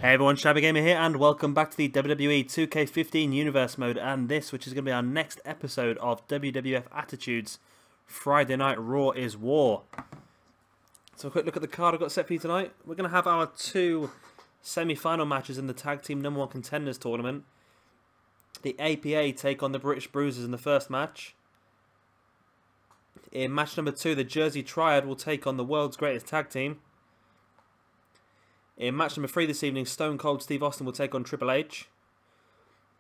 Hey everyone, Shabby Gamer here, and welcome back to the WWE 2K15 Universe Mode, and this, which is going to be our next episode of WWF Attitude's Friday Night Raw is War. So a quick look at the card I've got set for you tonight. We're going to have our two semi-final matches in the Tag Team #1 Contenders Tournament. The APA take on the British Bruisers in the first match. In match number 2, the Jersey Triad will take on the World's Greatest Tag Team. In match number 3 this evening, Stone Cold Steve Austin will take on Triple H.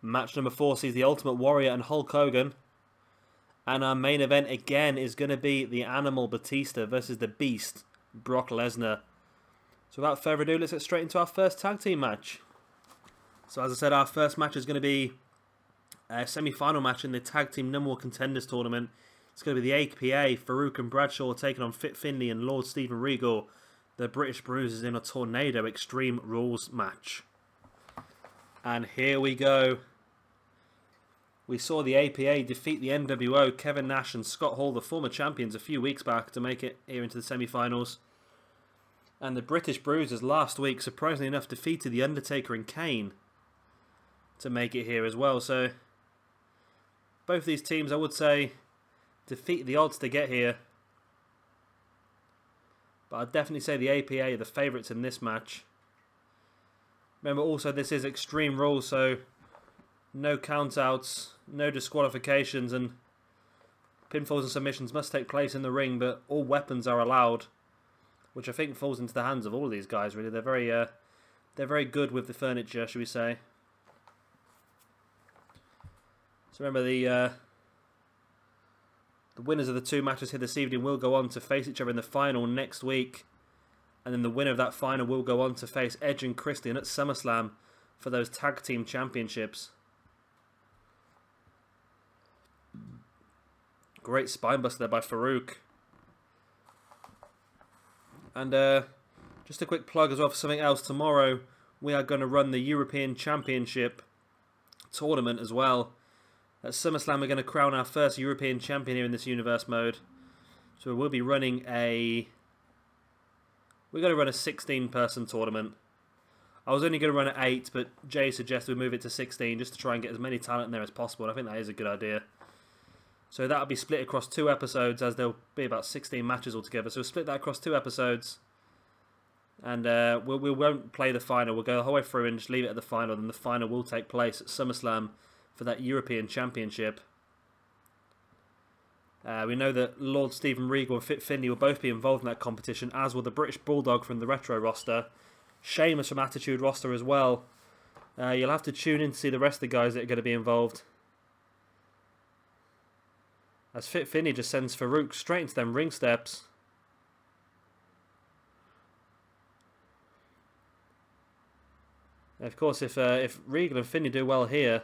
Match number 4 sees the Ultimate Warrior and Hulk Hogan. And our main event again is going to be the Animal Batista versus the Beast, Brock Lesnar. So without further ado, let's get straight into our first tag team match. So as I said, our first match is going to be a semi-final match in the Tag Team #1 Contenders Tournament. It's going to be the APA, Farooq and Bradshaw taking on Finlay and Lord Steven Regal, the British Bruisers, in a Tornado Extreme Rules match. And here we go. We saw the APA defeat the NWO, Kevin Nash and Scott Hall, the former champions, a few weeks back to make it here into the semi-finals. And the British Bruisers last week, surprisingly enough, defeated the Undertaker and Kane to make it here as well. So both these teams, I would say, defeat the odds to get here. But I'd definitely say the APA are the favourites in this match. Remember also, this is Extreme Rules, so no countouts, no disqualifications, and pinfalls and submissions must take place in the ring, but all weapons are allowed, which I think falls into the hands of all of these guys, really. They're very good with the furniture, should we say. So remember, the winners of the two matches here this evening will go on to face each other in the final next week. And then the winner of that final will go on to face Edge and Christian at SummerSlam for those Tag Team Championships. Great spinebuster there by Farooq. And just a quick plug as well for something else. Tomorrow we are going to run the European Championship tournament as well. At SummerSlam, we're going to crown our first European champion here in this universe mode. So we'll be running we're going to run a 16-person tournament. I was only going to run at 8, but Jay suggested we move it to 16 just to try and get as many talent in there as possible. And I think that is a good idea. So that'll be split across 2 episodes, as there'll be about 16 matches altogether. So we'll split that across 2 episodes. And we won't play the final. We'll go the whole way through and just leave it at the final. Then the final will take place at SummerSlam for that European Championship. We know that Lord Steven Regal and Finlay will both be involved in that competition, as will the British Bulldog from the Retro roster. Sheamus from Attitude roster as well. You'll have to tune in to see the rest of the guys that are going to be involved. As Finlay just sends Farooq straight into them ring steps. And of course, if Regal and Finlay do well here,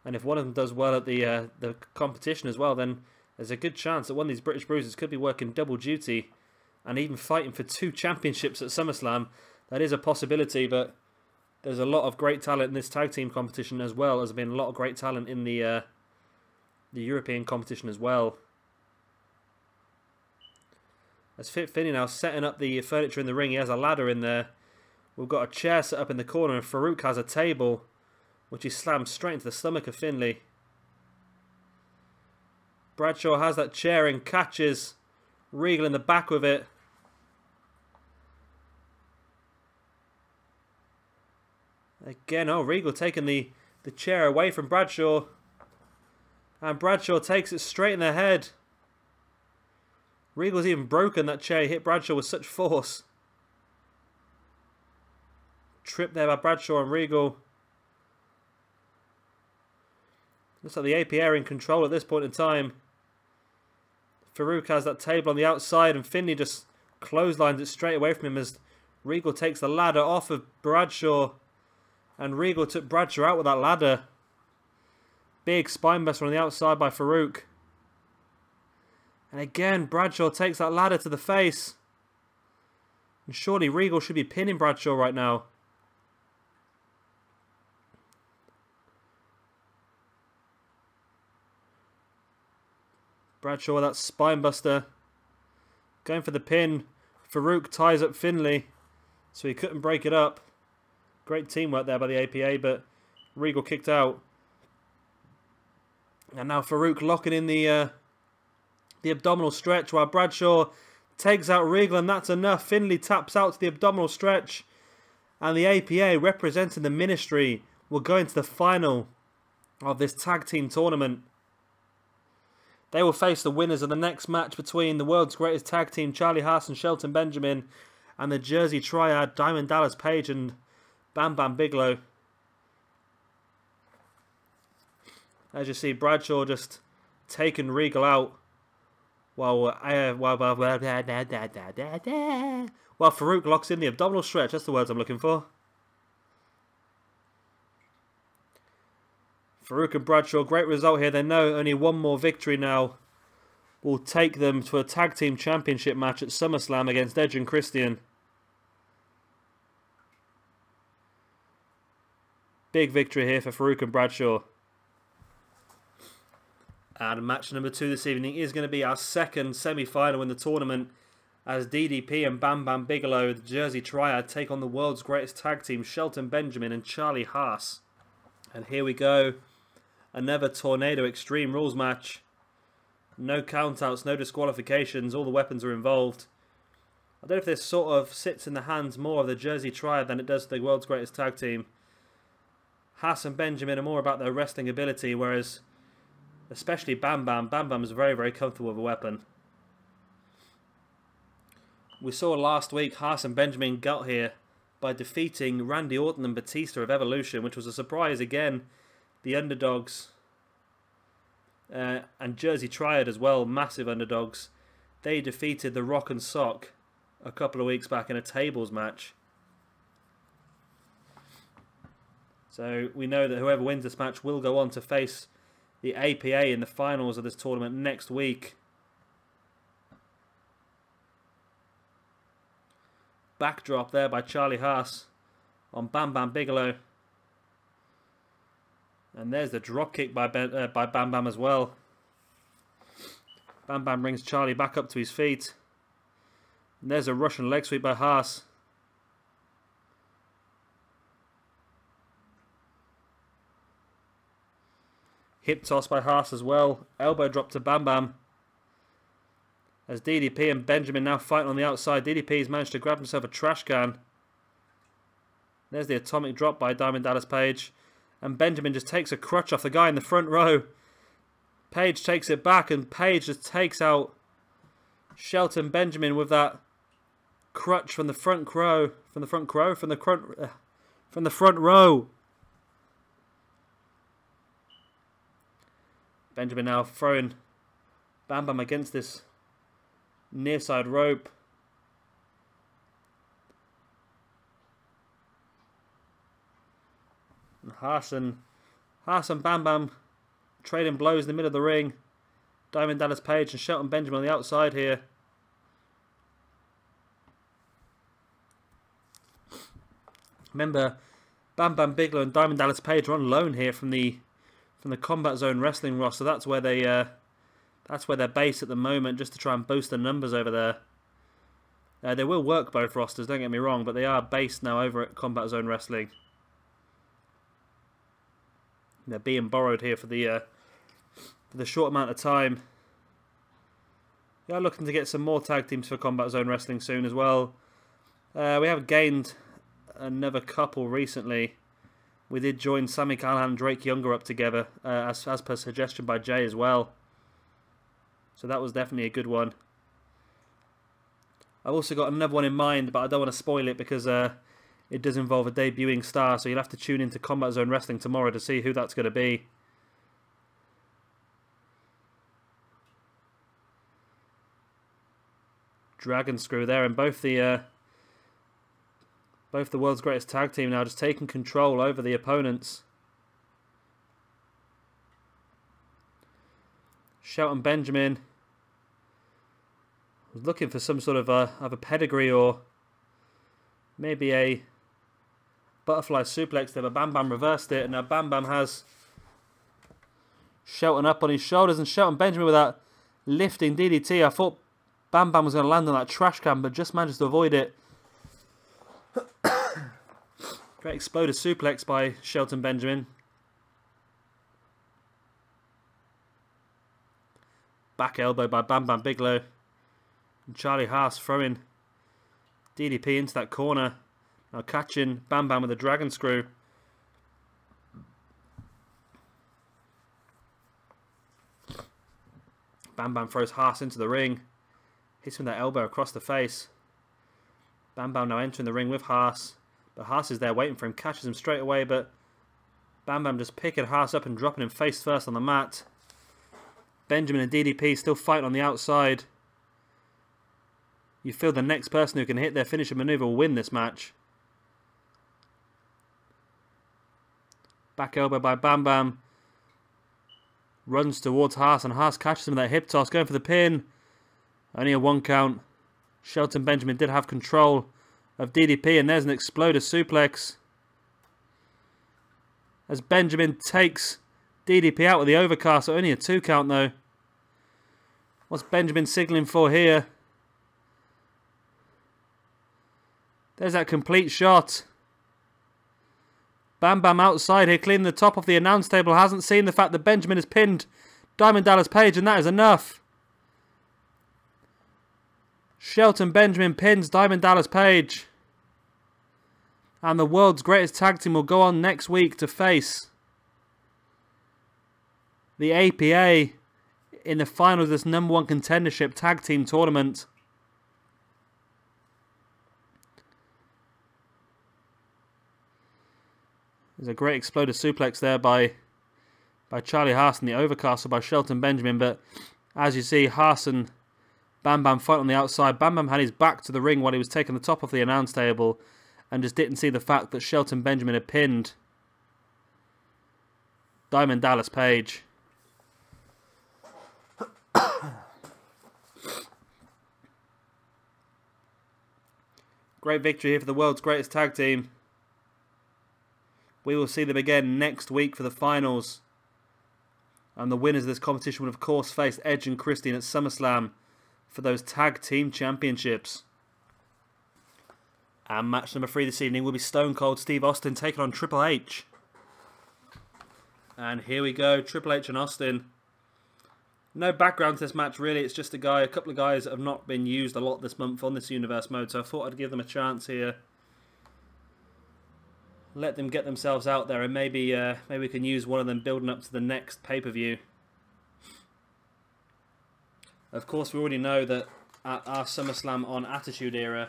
and if one of them does well at the competition as well, then there's a good chance that one of these British Bruisers could be working double duty and even fighting for 2 championships at SummerSlam. That is a possibility, but there's a lot of great talent in this tag team competition, as well as been a lot of great talent in the European competition as well. As Finlay now setting up the furniture in the ring, he has a ladder in there. We've got a chair set up in the corner, and Farooq has a table, which he slams straight into the stomach of Finlay. Bradshaw has that chair and catches Regal in the back with it. Again, Regal taking the chair away from Bradshaw. And Bradshaw takes it straight in the head. Regal's even broken that chair. He hit Bradshaw with such force. Trip there by Bradshaw and Regal. Looks like the APA are in control at this point in time. Farooq has that table on the outside, and Finlay just clotheslines it straight away from him as Regal takes the ladder off of Bradshaw. And Regal took Bradshaw out with that ladder. Big spinebuster on the outside by Farooq. And again, Bradshaw takes that ladder to the face. And surely Regal should be pinning Bradshaw right now. Bradshaw with that spinebuster. Going for the pin. Farooq ties up Finlay, so he couldn't break it up. Great teamwork there by the APA, but Regal kicked out. And now Farooq locking in the abdominal stretch while Bradshaw takes out Regal, and that's enough. Finlay taps out to the abdominal stretch. And the APA, representing the Ministry, will go into the final of this tag team tournament. They will face the winners of the next match between the world's greatest tag team, Charlie Haas and Shelton Benjamin, and the Jersey Triad, Diamond Dallas Page and Bam Bam Bigelow. As you see, Bradshaw just taking Regal out while Farooq locks in the abdominal stretch. That's the words I'm looking for. Farooq and Bradshaw, great result here. They know only one more victory now will take them to a tag team championship match at SummerSlam against Edge and Christian. Big victory here for Farooq and Bradshaw. And match number 2 this evening is going to be our second semi-final in the tournament, as DDP and Bam Bam Bigelow, the Jersey Triad, take on the world's greatest tag team, Shelton Benjamin and Charlie Haas. And here we go. Another Tornado Extreme Rules match. No countouts, no disqualifications, all the weapons are involved. I don't know if this sort of sits in the hands more of the Jersey Triad than it does the world's greatest tag team. Haas and Benjamin are more about their wrestling ability, whereas especially Bam Bam is very, very comfortable with a weapon. We saw last week Haas and Benjamin got here by defeating Randy Orton and Batista of Evolution, which was a surprise again. The underdogs and Jersey Triad as well, massive underdogs. They defeated the Rock and Sock a couple of weeks back in a tables match. So we know that whoever wins this match will go on to face the APA in the finals of this tournament next week. Backdrop there by Charlie Haas on Bam Bam Bigelow. And there's the drop kick by Bam Bam as well. Bam Bam brings Charlie back up to his feet. And there's a Russian leg sweep by Haas. Hip toss by Haas as well. Elbow drop to Bam Bam. As DDP and Benjamin now fighting on the outside. DDP's managed to grab himself a trash can. There's the atomic drop by Diamond Dallas Page. And Benjamin just takes a crutch off the guy in the front row. Page takes it back and Page just takes out Shelton Benjamin with that crutch from the front row. From the front row. Benjamin now throwing Bam Bam against this near side rope. And Haas and Bam Bam trading blows in the middle of the ring. Diamond Dallas Page and Shelton Benjamin on the outside here. Remember, Bam Bam Bigelow and Diamond Dallas Page are on loan here from the Combat Zone Wrestling roster. That's where they're based at the moment, just to try and boost the numbers over there. They will work both rosters, don't get me wrong, but they are based now over at Combat Zone Wrestling. They're being borrowed here for the short amount of time. We are looking to get some more tag teams for Combat Zone Wrestling soon as well. We have gained another couple recently. We did join Sami Callihan and Drake Younger up together, as per suggestion by Jay as well. So that was definitely a good one. I've also got another one in mind, but I don't want to spoil it because it does involve a debuting star. So you'll have to tune into Combat Zone Wrestling tomorrow to see who that's going to be. Dragon Screw there, and both the world's greatest tag team now just taking control over the opponents. Shelton Benjamin was looking for some sort of a pedigree or maybe a butterfly suplex there, but Bam Bam reversed it, and now Bam Bam has Shelton up on his shoulders, and Shelton Benjamin with that lifting DDT. I thought Bam Bam was going to land on that trash can, but just managed to avoid it. Great exploder suplex by Shelton Benjamin. Back elbow by Bam Bam Bigelow. And Charlie Haas throwing DDP into that corner. Now catching Bam Bam with a dragon screw. Bam Bam throws Haas into the ring. Hits him with that elbow across the face. Bam Bam now entering the ring with Haas. But Haas is there waiting for him. Catches him straight away. But Bam Bam just picking Haas up and dropping him face first on the mat. Benjamin and DDP still fighting on the outside. You feel the next person who can hit their finisher maneuver will win this match. Back elbow by Bam Bam. Runs towards Haas and Haas catches him with that hip toss. Going for the pin. Only a 1 count. Shelton Benjamin did have control of DDP, and there's an exploder suplex. As Benjamin takes DDP out with the overcast. Only a 2 count though. What's Benjamin signaling for here? There's that complete shot. Bam Bam outside here, cleaning the top of the announce table. Hasn't seen the fact that Benjamin has pinned Diamond Dallas Page, and that is enough. Shelton Benjamin pins Diamond Dallas Page. And the world's greatest tag team will go on next week to face the APA in the final of this #1 contendership tag team tournament. There's a great exploder suplex there by Charlie Haas and the overcastle by Shelton Benjamin. But as you see, Haas and Bam Bam fight on the outside. Bam Bam had his back to the ring while he was taking the top off the announce table and just didn't see the fact that Shelton Benjamin had pinned Diamond Dallas Page. Great victory here for the world's greatest tag team. We will see them again next week for the finals. And the winners of this competition will of course face Edge and Christian at SummerSlam for those tag team championships. And match number 3 this evening will be Stone Cold Steve Austin taking on Triple H. And here we go, Triple H and Austin. No background to this match really, it's just a couple of guys that have not been used a lot this month on this Universe mode, so I thought I'd give them a chance here. Let them get themselves out there, and maybe we can use one of them building up to the next pay-per-view. Of course, we already know that at our SummerSlam on Attitude Era,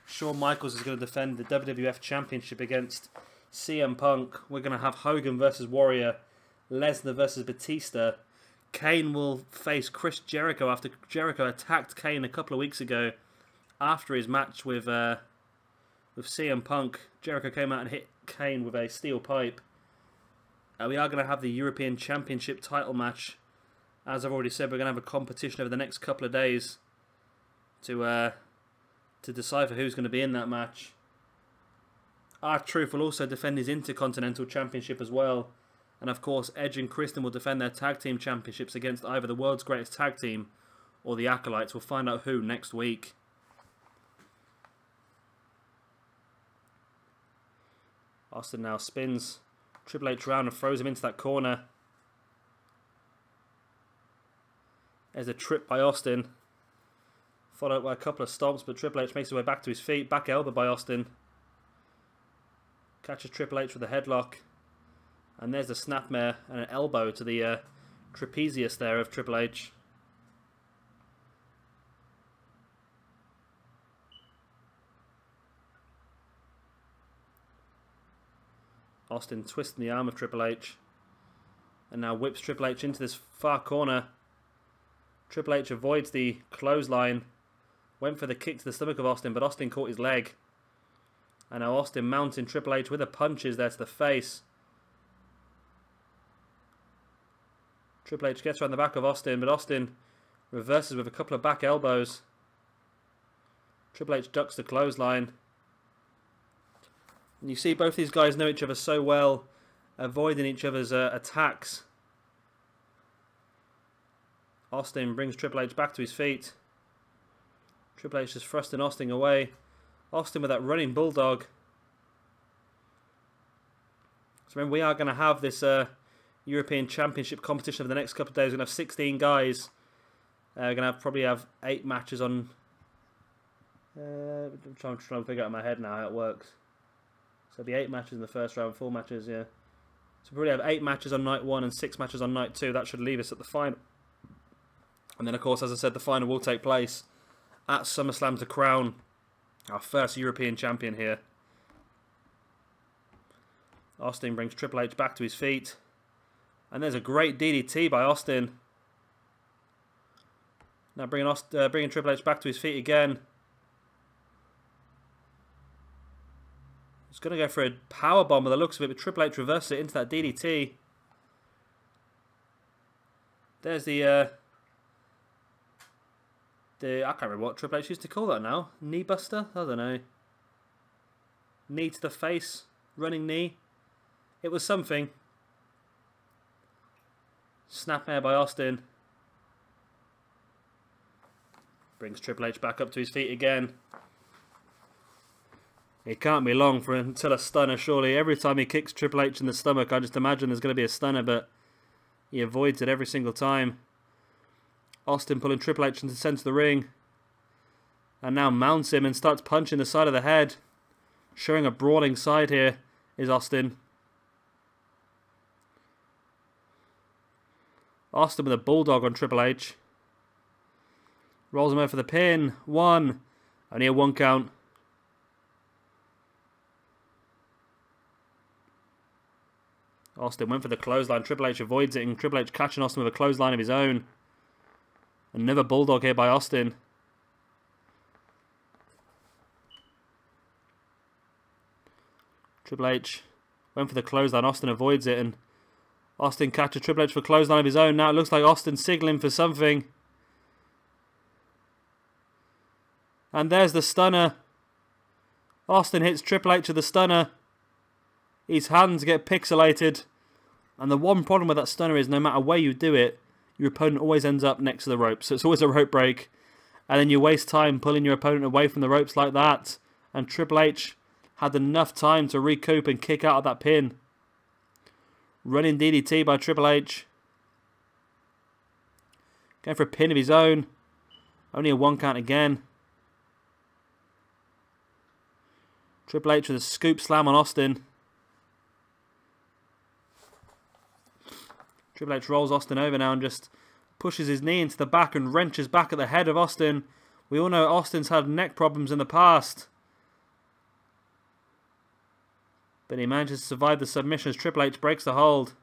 Shawn Michaels is going to defend the WWF Championship against CM Punk. We're going to have Hogan versus Warrior, Lesnar versus Batista. Kane will face Chris Jericho after Jericho attacked Kane a couple of weeks ago after his match with CM Punk. Jericho came out and hit Kane with a steel pipe. We are going to have the European Championship title match. As I've already said, we're going to have a competition over the next couple of days to decipher who's going to be in that match. R-Truth will also defend his Intercontinental Championship as well. And of course, Edge and Christian will defend their tag team championships against either the world's greatest tag team or the Acolytes. We'll find out who next week. Austin now spins Triple H around and throws him into that corner. There's a trip by Austin, followed by a couple of stomps, but Triple H makes his way back to his feet. Back elbow by Austin. Catches Triple H with a headlock. And there's the snapmare and an elbow to the trapezius there of Triple H. Austin twisting the arm of Triple H. And now whips Triple H into this far corner. Triple H avoids the clothesline. Went for the kick to the stomach of Austin, but Austin caught his leg. And now Austin mounting Triple H with the punches there to the face. Triple H gets around the back of Austin, but Austin reverses with a couple of back elbows. Triple H ducks the clothesline. And you see both these guys know each other so well, avoiding each other's attacks. Austin brings Triple H back to his feet. Triple H is thrusting Austin away. Austin with that running bulldog. So remember, we are going to have this European Championship competition for the next couple of days. We're going to have 16 guys. We're going to probably have 8 matches on... I'm trying to figure out in my head now how it works. So it'll be 8 matches in the first round, 4 matches, yeah. So we'll probably have 8 matches on night 1 and 6 matches on night 2. That should leave us at the final. And then, of course, as I said, the final will take place at SummerSlam to crown our first European champion here. Austin brings Triple H back to his feet. And there's a great DDT by Austin. Now bringing Triple H back to his feet again. He's going to go for a powerbomb by the looks of it, but Triple H reverses it into that DDT. There's the I can't remember what Triple H used to call that now. Knee buster? I don't know. Knee to the face. Running knee. It was something. Snapmare by Austin. Brings Triple H back up to his feet again. It can't be long until a stunner, surely. Every time he kicks Triple H in the stomach, I just imagine there's going to be a stunner, but he avoids it every single time. Austin pulling Triple H into the centre of the ring. And now mounts him and starts punching the side of the head. Showing a brawling side here is Austin. Austin with a bulldog on Triple H. Rolls him over for the pin. 1. Only a 1 count. Austin went for the clothesline. Triple H avoids it, and Triple H catching Austin with a clothesline of his own. Another bulldog here by Austin. Triple H went for the clothesline. Austin avoids it, and Austin catches Triple H for clothesline of his own. Now it looks like Austin signaling for something. And there's the stunner. Austin hits Triple H with the stunner. His hands get pixelated. And the one problem with that stunner is no matter where you do it, your opponent always ends up next to the ropes. So it's always a rope break. And then you waste time pulling your opponent away from the ropes like that. And Triple H had enough time to recoup and kick out of that pin. Running DDT by Triple H. Going for a pin of his own. Only a 1 count again. Triple H with a scoop slam on Austin. Triple H rolls Austin over now and just pushes his knee into the back and wrenches back at the head of Austin. We all know Austin's had neck problems in the past. But he manages to survive the submission as Triple H breaks the hold.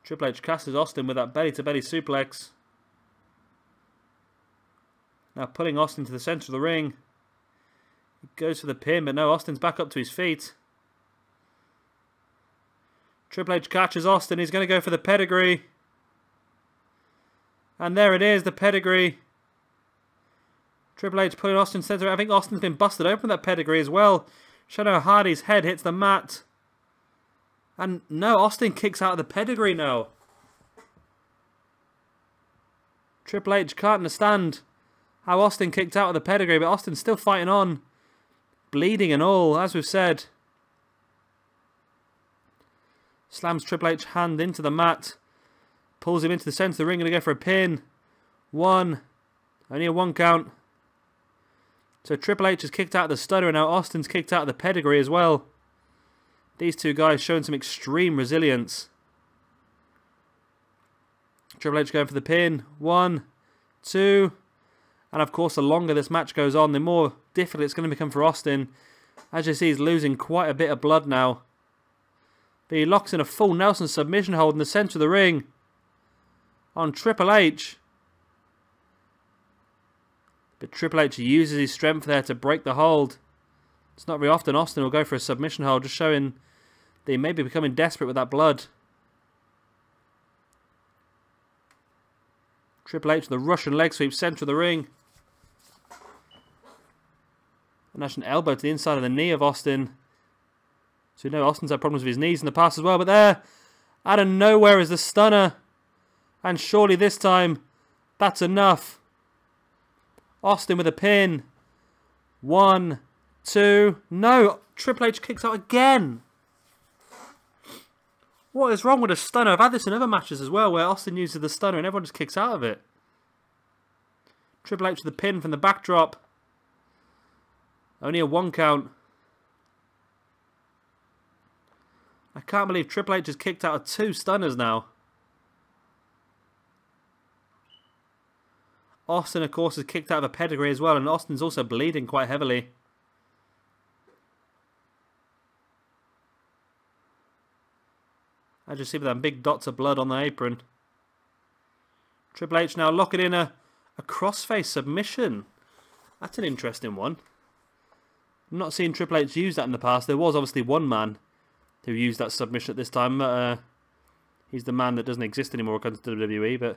Triple H casts Austin with that belly-to-belly suplex. Now pulling Austin to the centre of the ring. He goes for the pin, but no, Austin's back up to his feet. Triple H catches Austin. He's going to go for the pedigree. And there it is, the pedigree. Triple H pulling Austin centre. I think Austin's been busted open with that pedigree as well. Shadow Hardy's head hits the mat. And no, Austin kicks out of the pedigree now. Triple H can't understand how Austin kicked out of the pedigree, but Austin's still fighting on. Bleeding and all, as we've said. Slams Triple H hand into the mat. Pulls him into the centre of the ring. Going to go for a pin. 1. Only a 1 count. So Triple H has kicked out of the stunner and now Austin's kicked out of the pedigree as well. These two guys showing some extreme resilience. Triple H going for the pin. 1, 2. And of course the longer this match goes on, the more difficult it's going to become for Austin. As you see, he's losing quite a bit of blood now. But he locks in a full Nelson submission hold in the centre of the ring. On Triple H. But Triple H uses his strength there to break the hold. It's not very often Austin will go for a submission hold, just showing that he may be becoming desperate with that blood. Triple H with the Russian leg sweep, centre of the ring. A National elbow to the inside of the knee of Austin. So we know Austin's had problems with his knees in the past as well. But there, out of nowhere is the stunner. And surely this time, that's enough. Austin with a pin. 1, 2. No, Triple H kicks out again. What is wrong with a stunner? I've had this in other matches as well, where Austin uses the stunner and everyone just kicks out of it. Triple H with the pin from the backdrop. Only a 1 count. I can't believe Triple H has kicked out of 2 stunners now. Austin, of course, has kicked out of a pedigree as well, and Austin's also bleeding quite heavily. I just see them big dots of blood on the apron. Triple H now locking in a crossface submission. That's an interesting one. I'm not seeing Triple H use that in the past. There was obviously one man who used that submission at this time. He's the man that doesn't exist anymore when it comes to WWE. But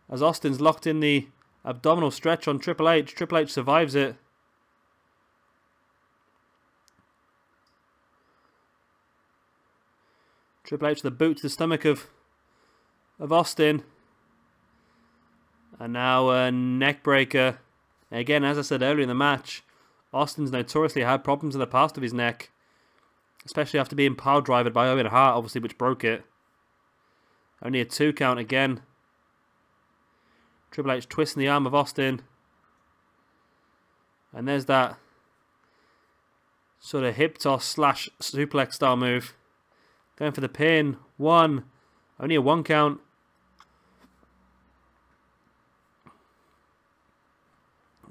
as Austin's locked in the abdominal stretch on Triple H survives it. Triple H with the boot to the stomach of Austin. And now a neck breaker. Again, as I said earlier in the match, Austin's notoriously had problems in the past with his neck. Especially after being power driven by Owen Hart, obviously, which broke it. Only a 2 count again. Triple H twisting the arm of Austin. And there's that sort of hip toss slash suplex style move. Going for the pin. 1. Only a 1 count.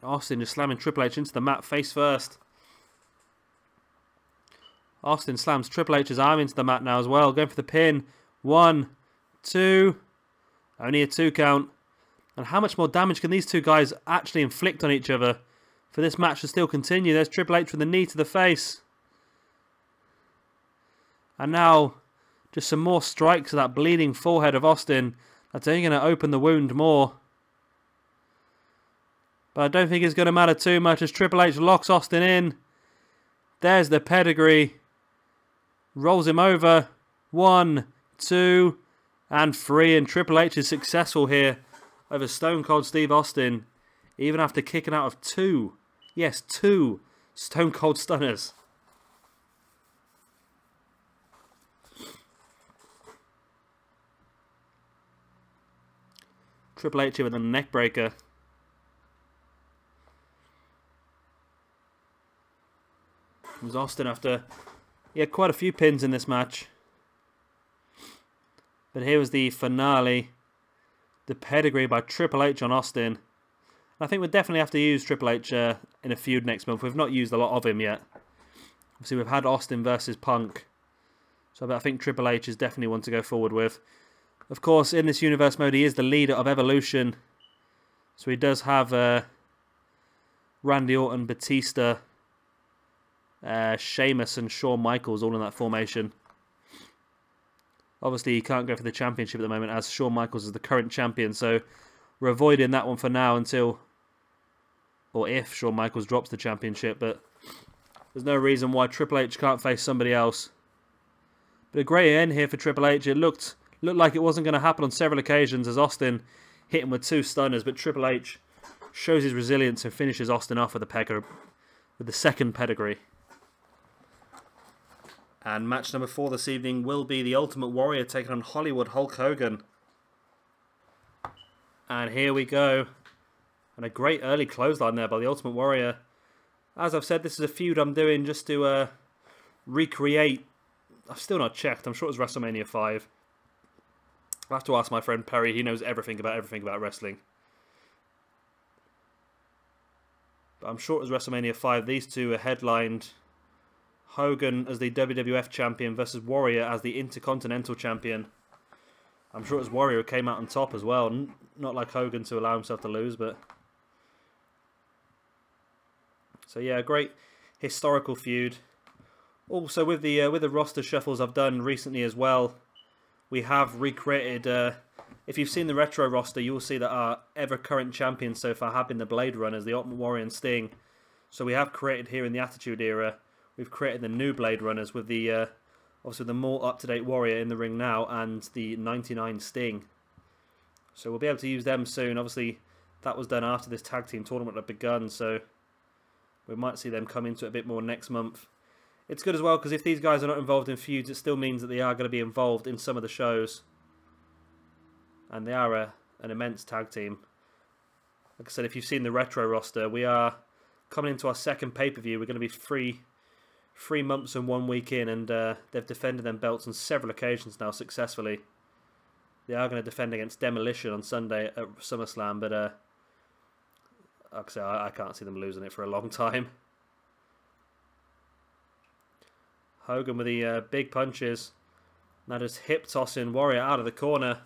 Austin just slamming Triple H into the mat face first. Austin slams Triple H's arm into the mat now as well. Going for the pin. 1, 2. Only a 2 count. And how much more damage can these two guys actually inflict on each other for this match to still continue? There's Triple H with the knee to the face. And now, just some more strikes to that bleeding forehead of Austin. That's only going to open the wound more. But I don't think it's going to matter too much as Triple H locks Austin in. There's the pedigree. Rolls him over. 1, 2, and 3. And Triple H is successful here over Stone Cold Steve Austin. Even after kicking out of 2. Yes, 2 Stone Cold Stunners. Triple H here with a neck breaker. It was Austin after he had quite a few pins in this match. But here was the finale. The pedigree by Triple H on Austin. I think we'll definitely have to use Triple H in a feud next month. We've not used a lot of him yet. Obviously we've had Austin versus Punk. So I think Triple H is definitely one to go forward with. Of course, in this universe mode, he is the leader of Evolution. So he does have Randy Orton, Batista, Sheamus and Shawn Michaels all in that formation. Obviously, he can't go for the championship at the moment as Shawn Michaels is the current champion. So we're avoiding that one for now until, or if Shawn Michaels drops the championship. But there's no reason why Triple H can't face somebody else. But a great end here for Triple H. It looked like it wasn't going to happen on several occasions as Austin hit him with 2 stunners. But Triple H shows his resilience and finishes Austin off with the second pedigree. And match number 4 this evening will be the Ultimate Warrior taking on Hollywood Hulk Hogan. And here we go. And a great early clothesline there by the Ultimate Warrior. As I've said, this is a feud I'm doing just to recreate. I've still not checked. I'm sure it was WrestleMania 5. I'll have to ask my friend Perry. He knows everything about wrestling. But I'm sure it was WrestleMania 5. These two are headlined. Hogan as the WWF Champion versus Warrior as the Intercontinental Champion. I'm sure it was Warrior who came out on top as well. Not like Hogan to allow himself to lose, but... So yeah, a great historical feud. Also with the roster shuffles I've done recently as well, we have recreated... if you've seen the Retro roster, you will see that our ever-current champions so far have been the Blade Runners, the Ultimate Warrior and Sting. So we have created here in the Attitude Era, we've created the new Blade Runners with the... obviously the more up-to-date Warrior in the ring now and the 99 Sting. So we'll be able to use them soon. Obviously, that was done after this tag team tournament had begun, so We might see them come into it a bit more next month. It's good as well because if these guys are not involved in feuds, it still means that they are going to be involved in some of the shows. And they are an immense tag team. Like I said, if you've seen the Retro roster, we are coming into our second pay-per-view. We're going to be 3 months and 1 week in, and they've defended them belts on several occasions now successfully. They are going to defend against Demolition on Sunday at SummerSlam, but like I say, I can't see them losing it for a long time. Hogan with the big punches. Now just hip tossing Warrior out of the corner.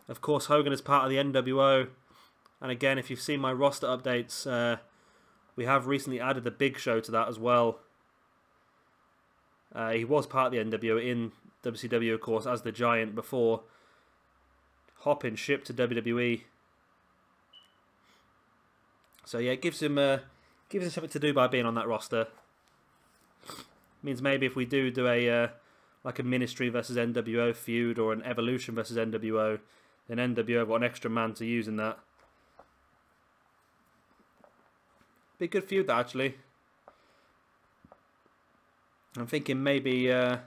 Of course, Hogan is part of the NWO. And again, if you've seen my roster updates, we have recently added the Big Show to that as well. He was part of the NWO in WCW, of course, as the Giant before hopping ship to WWE. So yeah, it gives him something to do by being on that roster. Means maybe if we do a like a Ministry versus NWO feud or an Evolution versus NWO, then NWO got an extra man to use in that. Be a good feud, that, actually. I'm thinking maybe I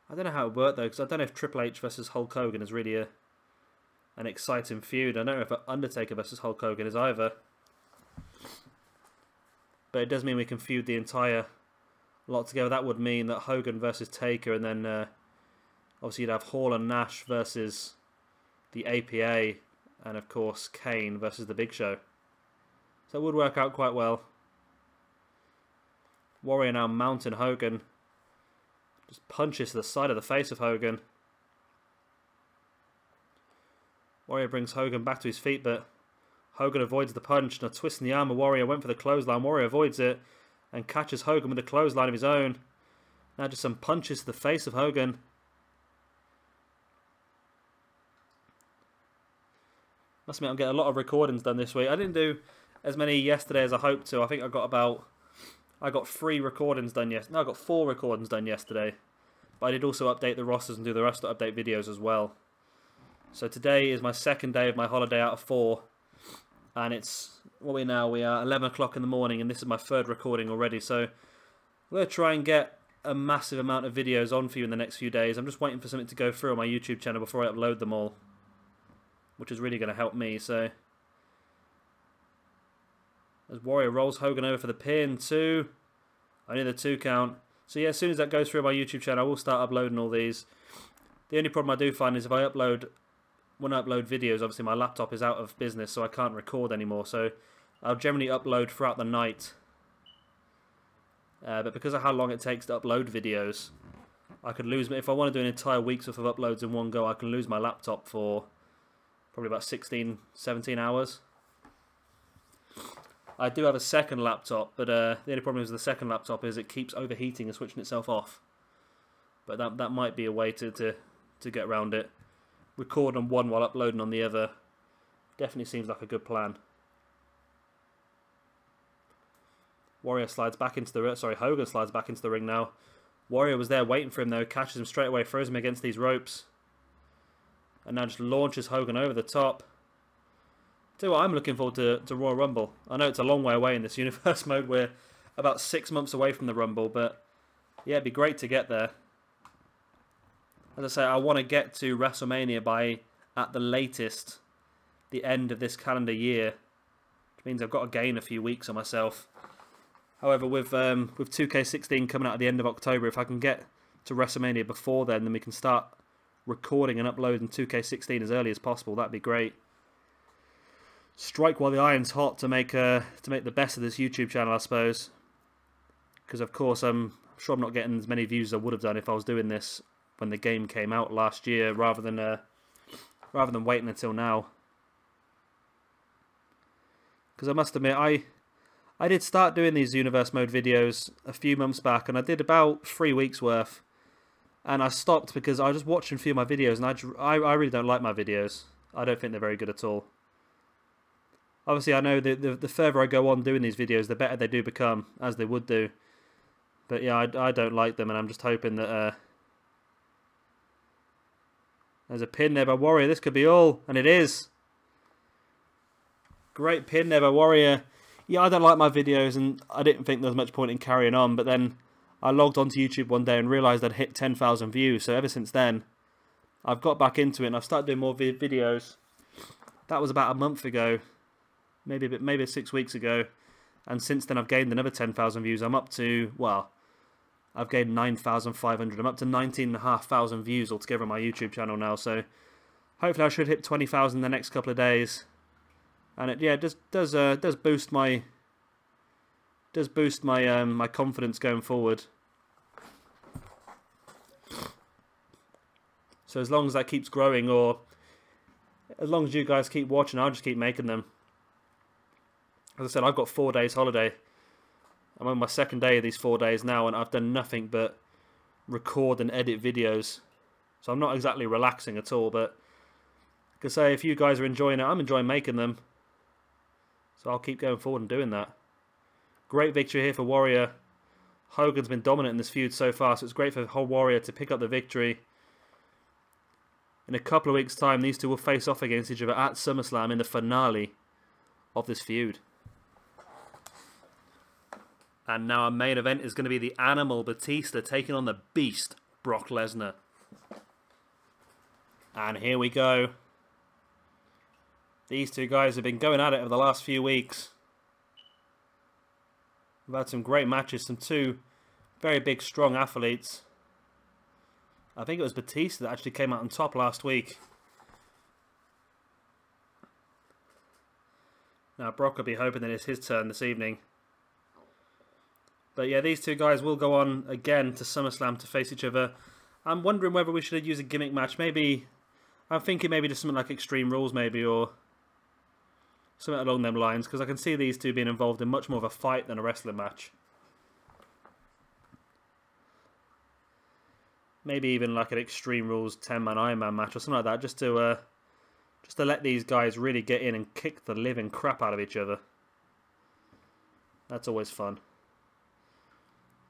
don't know how it worked though, because I don't know if Triple H versus Hulk Hogan is really an exciting feud. I don't know if Undertaker versus Hulk Hogan is either. But it does mean we can feud the entire lot together. That would mean that Hogan versus Taker, and then obviously you'd have Hall and Nash versus the APA, and of course Kane versus the Big Show. So it would work out quite well. Warrior now mounting Hogan. Just punches to the side of the face of Hogan. Warrior brings Hogan back to his feet, but Hogan avoids the punch. Now twisting the arm of Warrior, went for the clothesline. Warrior avoids it and catches Hogan with a clothesline of his own. Now just some punches to the face of Hogan. Must admit, I'm getting a lot of recordings done this week. I didn't do as many yesterday as I hoped to. I think I got 3 recordings done yesterday. No, I got 4 recordings done yesterday. But I did also update the rosters and do the rest of the update videos as well. So today is my second day of my holiday out of 4. And it's, what we are 11 o'clock in the morning, and this is my 3rd recording already. So I'm going to try and get a massive amount of videos on for you in the next few days. I'm just waiting for something to go through on my YouTube channel before I upload them all, which is really going to help me. So as Warrior rolls Hogan over for the pin, 2. Only the 2 count. So yeah, as soon as that goes through my YouTube channel, I will start uploading all these. The only problem I do find is when I upload videos, obviously my laptop is out of business, so I can't record anymore. So I'll generally upload throughout the night. But because of how long it takes to upload videos, I could lose, if I want to do an entire week's worth of uploads in one go, I can lose my laptop for probably about 16, 17 hours. I do have a second laptop, but the only problem with the second laptop is it keeps overheating and switching itself off. But that might be a way to get around it. Record on one while uploading on the other. Definitely seems like a good plan. Warrior slides back into the Hogan slides back into the ring now. Warrior was there waiting for him though, catches him straight away, throws him against these ropes. And now just launches Hogan over the top. Tell you what, I'm looking forward to Royal Rumble. I know it's a long way away in this universe mode. We're about 6 months away from the Rumble, but yeah, it'd be great to get there. As I say, I want to get to WrestleMania by, at the latest, the end of this calendar year. Which means I've got to gain a few weeks on myself. However, with 2K16 coming out at the end of October, if I can get to WrestleMania before then we can start recording and uploading 2K16 as early as possible. That'd be great. Strike while the iron's hot to make the best of this YouTube channel, I suppose. Because of course, I'm sure I'm not getting as many views as I would have done if I was doing this when the game came out last year, rather than waiting until now. Because I must admit, I did start doing these Universe Mode videos a few months back, and I did about 3 weeks worth, and I stopped because I was just watching a few of my videos, and I really don't like my videos. I don't think they're very good at all. Obviously, I know the further I go on doing these videos, the better they do become, as they would do. But yeah, I don't like them, and I'm just hoping that there's a pin there by Warrior. This could be all, and it is. Great pin there by Warrior. Yeah, I don't like my videos, and I didn't think there was much point in carrying on, but then I logged onto YouTube one day and realised I'd hit 10,000 views, so ever since then, I've got back into it, and I've started doing more videos. That was about a month ago, maybe 6 weeks ago, and since then I've gained another 10,000 views. I'm up to, well, I've gained 9,500. I'm up to 19,500 views altogether on my YouTube channel now, so hopefully I should hit 20,000 in the next couple of days. And it does boost my my confidence going forward. So as long as that keeps growing, or as long as you guys keep watching, I'll just keep making them. As I said, I've got 4 days holiday. I'm on my second day of these 4 days now, and I've done nothing but record and edit videos. So I'm not exactly relaxing at all, but like I say, if you guys are enjoying it, I'm enjoying making them. So I'll keep going forward and doing that. Great victory here for Warrior. Hogan's been dominant in this feud so far, so it's great for Warrior to pick up the victory. In a couple of weeks' time, these two will face off against each other at SummerSlam in the finale of this feud. And now our main event is going to be the Animal Batista taking on the Beast Brock Lesnar. And here we go. These two guys have been going at it over the last few weeks. We've had some great matches, some two very big, strong athletes. I think it was Batista that actually came out on top last week. Now Brock will be hoping that it's his turn this evening. But yeah, these two guys will go on again to SummerSlam to face each other. I'm wondering whether we should use a gimmick match. Maybe, I'm thinking maybe just something like Extreme Rules maybe, or something along them lines, because I can see these two being involved in much more of a fight than a wrestling match. Maybe even like an Extreme Rules 10-man Iron Man match or something like that, just to let these guys really get in and kick the living crap out of each other. That's always fun.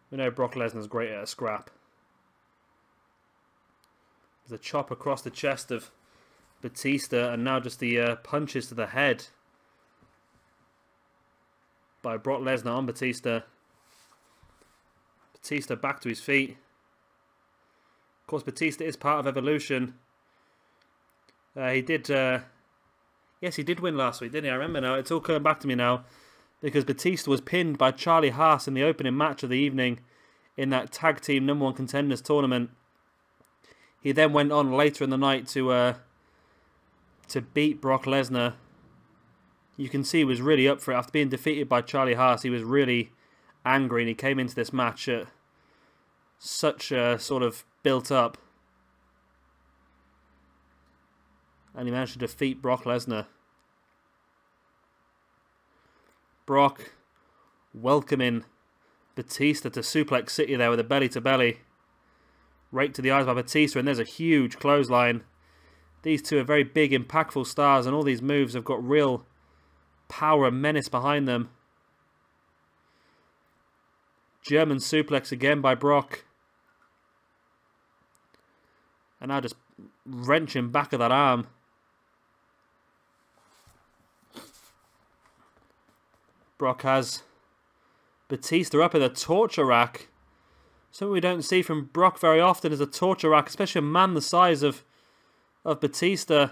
We know Brock Lesnar's great at a scrap. There's a chop across the chest of Batista, and now just the punches to the head by Brock Lesnar on Batista. Batista back to his feet. Of course, Batista is part of Evolution. He did, yes, he did win last week, didn't he? I remember now. It's all coming back to me now, because Batista was pinned by Charlie Haas in the opening match of the evening in that Tag Team #1 Contenders tournament. He then went on later in the night to beat Brock Lesnar. You can see he was really up for it. After being defeated by Charlie Haas, he was really angry, and he came into this match at such sort of built up. And he managed to defeat Brock Lesnar. Brock welcoming Batista to Suplex City there with a belly-to-belly. Right to the eyes by Batista, and there's a huge clothesline. These two are very big, impactful stars, and all these moves have got real power and menace behind them. German suplex again by Brock. And now just wrenching back of that arm. Brock has Batista up in the torture rack. Something we don't see from Brock very often is a torture rack, especially a man the size of Batista.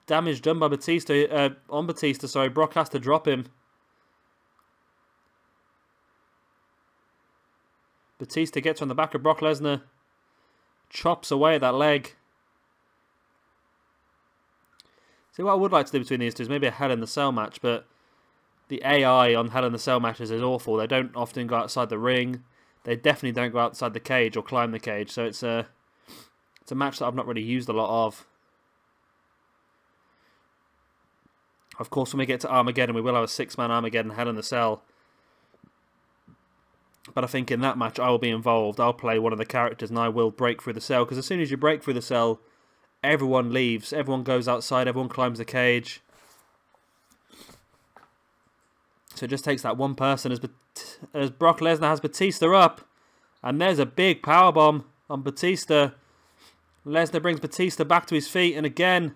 Damage done by Batista, on Batista, sorry. Brock has to drop him. Batista gets on the back of Brock Lesnar. Chops away at that leg. See, what I would like to do between these two is maybe a Hell in the Cell match, but the AI on Hell in the Cell matches is awful. They don't often go outside the ring. They definitely don't go outside the cage or climb the cage. So it's a match that I've not really used a lot of. Of course, when we get to Armageddon, we will have a 6-man Armageddon Hell in the Cell. But I think in that match, I will be involved. I'll play one of the characters and I will break through the cell. Because as soon as you break through the cell, everyone leaves. Everyone goes outside. Everyone climbs the cage. So it just takes that one person as Brock Lesnar has Batista up. And there's a big powerbomb on Batista. Lesnar brings Batista back to his feet, and again,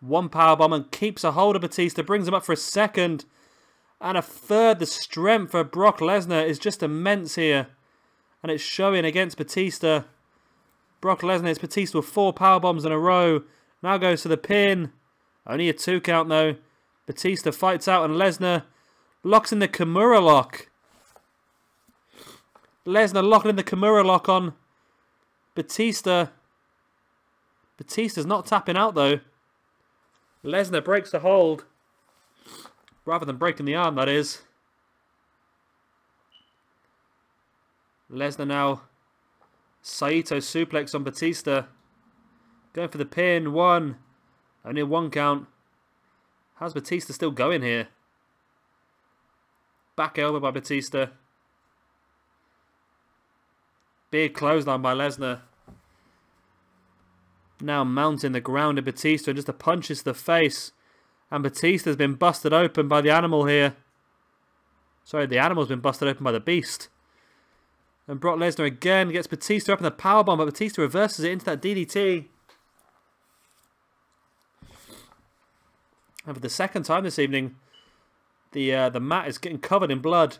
one powerbomb and keeps a hold of Batista, brings him up for a second, and a third. The strength for Brock Lesnar is just immense here, and it's showing against Batista. Brock Lesnar hits Batista with 4 powerbombs in a row, now goes to the pin, only a 2 count though. Batista fights out and Lesnar locks in the Kimura lock. Lesnar locking in the Kimura lock on Batista. Batista's not tapping out though. Lesnar breaks the hold. Rather than breaking the arm, that is. Lesnar now Saito suplex on Batista. Going for the pin. 1. Only a 1 count. How's Batista still going here? Back elbow by Batista. Big clothesline by Lesnar. Now mounting the ground in Batista and just a punches to the face. And Batista's been busted open by the animal here. Sorry, the animal's been busted open by the beast. And Brock Lesnar again gets Batista up in the powerbomb, but Batista reverses it into that DDT. And for the second time this evening, the mat is getting covered in blood.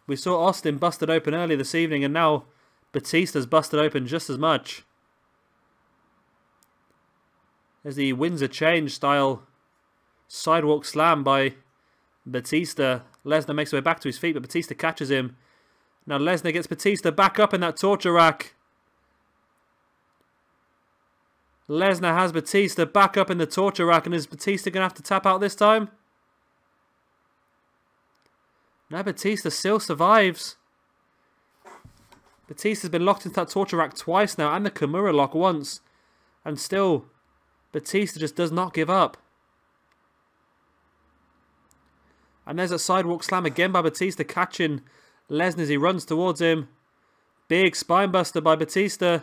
We saw Austin busted open earlier this evening, and now Batista's busted open just as much. There's the Windsor Change style sidewalk slam by Batista. Lesnar makes his way back to his feet, but Batista catches him. Now Lesnar gets Batista back up in that torture rack. Lesnar has Batista back up in the torture rack, and is Batista going to have to tap out this time? No, Batista still survives. Batista's been locked into that torture rack twice now, and the Kimura lock once. And still, Batista just does not give up. And there's a sidewalk slam again by Batista, catching Lesnar as he runs towards him. Big spinebuster by Batista.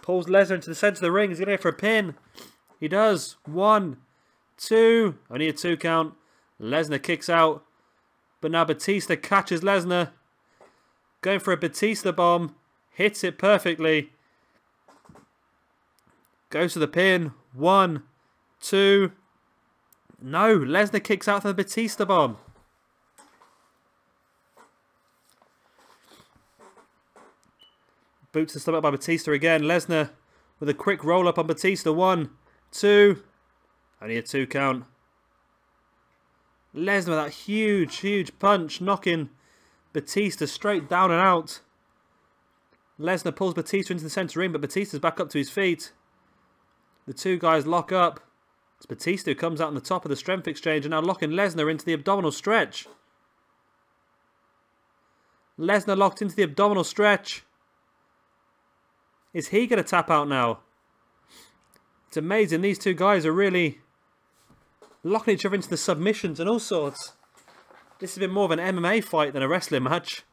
Pulls Lesnar into the centre of the ring. He's going to go for a pin. He does. 1, 2. Only a 2 count. Lesnar kicks out. But now Batista catches Lesnar. Going for a Batista bomb. Hits it perfectly. Goes to the pin. 1, 2. No, Lesnar kicks out for the Batista bomb. Boots the stomach by Batista again. Lesnar with a quick roll up on Batista. 1, 2. Only a 2 count. Lesnar with that huge punch, knocking Batista straight down and out. Lesnar pulls Batista into the centre ring, but Batista's back up to his feet. The two guys lock up. It's Batista who comes out on the top of the strength exchange, and now locking Lesnar into the abdominal stretch. Lesnar locked into the abdominal stretch. Is he going to tap out now? It's amazing. These two guys are really locking each other into the submissions and all sorts. This has been more of an MMA fight than a wrestling match.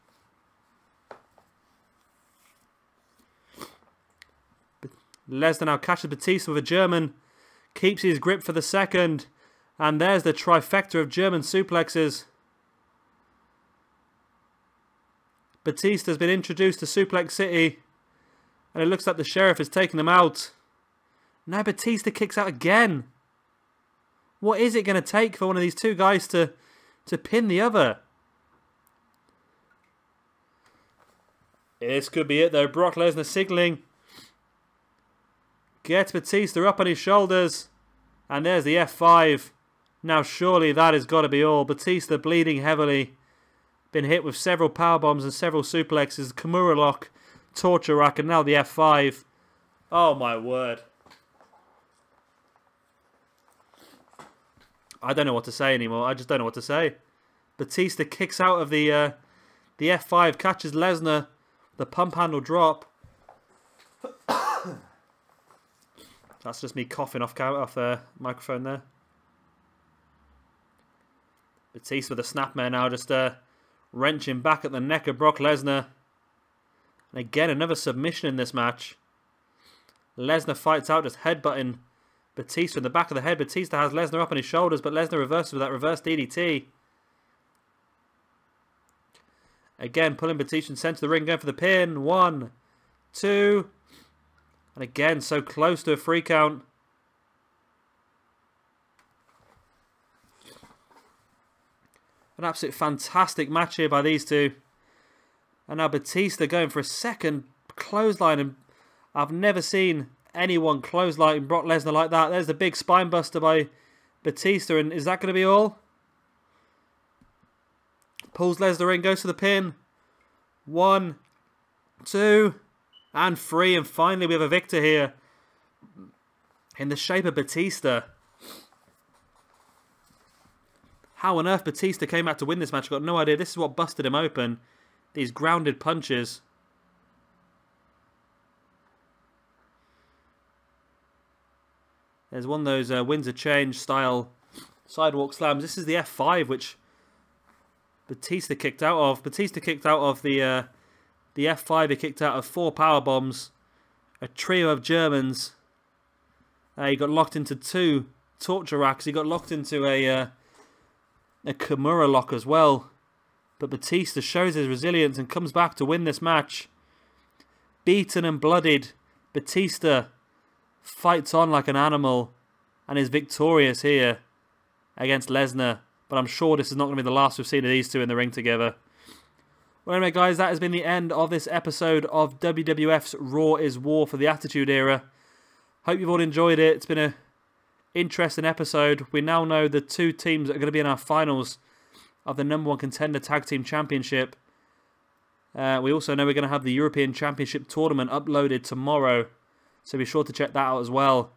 Lesnar now catches Batista with a German. Keeps his grip for the second. And there's the trifecta of German suplexes. Batista's been introduced to Suplex City. And it looks like the Sheriff has taken him out. Now Batista kicks out again. What is it going to take for one of these two guys to pin the other? This could be it though. Brock Lesnar signaling. Gets Batista up on his shoulders. And there's the F5. Now surely that has got to be all. Batista bleeding heavily. Been hit with several powerbombs and several suplexes. Kimura lock. Torture rack, and now the F5. Oh my word. I don't know what to say anymore. I just don't know what to say. Batista kicks out of the F5, catches Lesnar, the pump handle drop. That's just me coughing off microphone there. Batista with a snapmare now, just wrenching back at the neck of Brock Lesnar. And again, another submission in this match. Lesnar fights out, just headbutting Batista in the back of the head. Batista has Lesnar up on his shoulders, but Lesnar reverses with that reverse DDT. Again, pulling Batista in centre of the ring, going for the pin. 1, 2. And again, so close to a 3 count. An absolute fantastic match here by these two. And now Batista going for a second clothesline. And I've never seen anyone clothesline Brock Lesnar like that. There's the big spine buster by Batista. And is that going to be all? Pulls Lesnar in, goes for the pin. 1, 2, and 3. And finally we have a victor here in the shape of Batista. How on earth Batista came out to win this match, I've got no idea. This is what busted him open. These grounded punches. There's one of those Windsor Change style sidewalk slams. This is the F5 which Batista kicked out of. Batista kicked out of the F5. He kicked out of 4 power bombs. A trio of Germans. He got locked into 2 torture racks. He got locked into a Kimura lock as well. But Batista shows his resilience and comes back to win this match. Beaten and bloodied, Batista fights on like an animal and is victorious here against Lesnar. But I'm sure this is not going to be the last we've seen of these two in the ring together. Well, anyway, guys, that has been the end of this episode of WWF's Raw is War for the Attitude Era. Hope you've all enjoyed it. It's been an interesting episode. We now know the 2 teams that are going to be in our finals of the #1 Contender Tag Team Championship. We also know we're going to have the European Championship Tournament uploaded tomorrow. So be sure to check that out as well.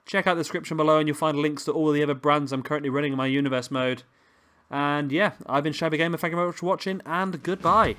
Check out the description below and you'll find links to all the other brands I'm currently running in my Universe mode. And yeah, I've been Shabby Gamer. Thank you very much for watching and goodbye.